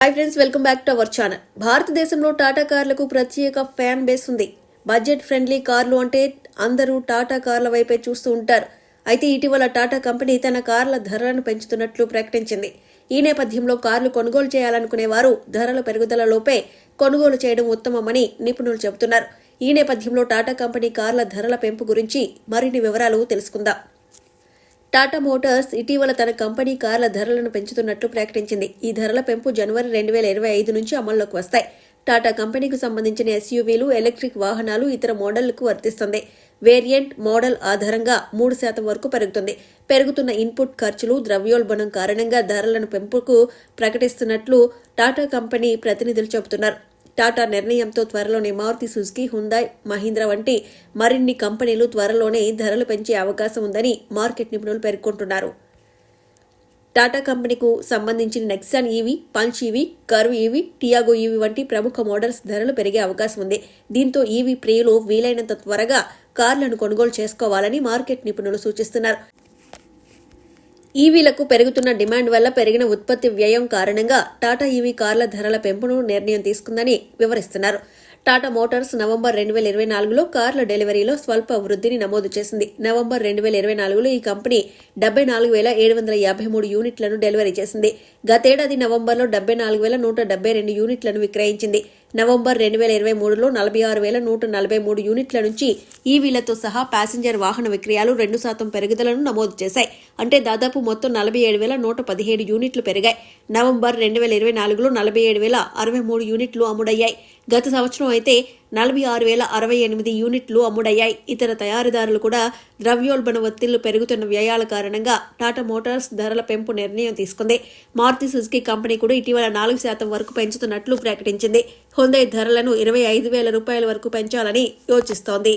Hi friends, welcome back to our channel. భారతదేశంలో టాటా కార్లకు ప్రత్యేక fan base ఉంది. బడ్జెట్ ఫ్రెండ్లీ కార్లు అంటే అందరూ టాటా కార్ల వైపే చూస్తూ ఉంటారు. అయితే ఇటీవల టాటా కంపెనీ తన కార్ల ధరలను పెంచుతున్నట్లు ప్రకటించింది. ఈ నేపథ్యంలో కార్లు కొనుగోలు చేయాలనుకునే వారు ధరల పెరుగుదలలోపే కొనుగోలు చేయడం ఉత్తమమని నిపుణులు చెబుతున్నారు. ఈ నేపథ్యంలో టాటా కంపెనీ కార్ల ధరల పెంపు గురించి మరిన్ని వివరాలు తెలుసుకుందాం. టాటా మోటార్స్ ఇటీవల తన కంపెనీ కార్ల ధరలను పెంచుతున్నట్లు ప్రకటించింది. ఈ ధరల పెంపు జనవరి 2025 నుంచి అమల్లోకి వస్తాయి. టాటా కంపెనీకి సంబంధించిన ఎస్యూవీలు, ఎలక్ట్రిక్ వాహనాలు ఇతర మోడళ్లకు వర్తిస్తుంది. వేరియంట్, మోడల్ ఆధారంగా 3% వరకు పెరుగుతుంది. పెరుగుతున్న ఇన్పుట్ ఖర్చులు, ద్రవ్యోల్బణం కారణంగా ధరలను పెంపుకు ప్రకటిస్తున్నట్లు టాటా కంపెనీ ప్రతినిధులు చెబుతున్నారు. టాటా నిర్ణయంతో త్వరలోనే మారుతి సుజుకి, హుందాయ్, మహీంద్రా వంటి మరిన్ని కంపెనీలు త్వరలోనే ధరలు పెంచే అవకాశం ఉందని మార్కెట్ నిపుణులు పేర్కొంటున్నారు. టాటా కంపెనీకు సంబంధించిన Nexon EV, punch EV, curve EV, Tiago EV వంటి ప్రముఖ మోడల్స్ ధరలు పెరిగే అవకాశం ఉంది. దీంతో ఈవీ ప్రియులు వీలైనంత త్వరగా కార్లను కొనుగోలు చేసుకోవాలని మార్కెట్ నిపుణులు సూచిస్తున్నారు. ఈవీలకు పెరుగుతున్న డిమాండ్ వల్ల పెరిగిన ఉత్పత్తి వ్యయం కారణంగా టాటా ఈవీ కార్ల ధరల పెంపును నిర్ణయం తీసుకుందని వివరిస్తున్నారు. టాటా మోటార్స్ నవంబర్ 2024లో కార్ల డెలివరీలో స్వల్ప వృద్ధిని నమోదు చేసింది. నవంబర్ 2024లో ఈ కంపెనీ 74,753 యూనిట్లను డెలివరీ చేసింది. గతేడాది నవంబర్లో 74,172 యూనిట్లను విక్రయించింది. నవంబర్ 2023లో 46,143 యూనిట్ల నుంచి ఈవీలతో సహా ప్యాసింజర్ వాహన విక్రయాలు 2% పెరుగుదలను నమోదు చేశాయి. అంటే దాదాపు మొత్తం 47,117 యూనిట్లు పెరిగాయి. నవంబర్ 2024లో 47,063 యూనిట్లు అమ్ముడయ్యాయి. గత సంవత్సరం అయితే 46,068 యూనిట్లు అమ్ముడయ్యాయి. ఇతర తయారీదారులు కూడా ద్రవ్యోల్బణ ఒత్తిళ్లు, పెరుగుతున్న వ్యయాల కారణంగా టాటా మోటార్స్ ధరల పెంపు నిర్ణయం తీసుకుంది. మారుతి సుజుకి కంపెనీ కూడా ఇటీవల 4% వరకు పెంచుతున్నట్లు ప్రకటించింది. హుందాయ్ ధరలను 25,000 రూపాయల వరకు పెంచాలని యోచిస్తోంది.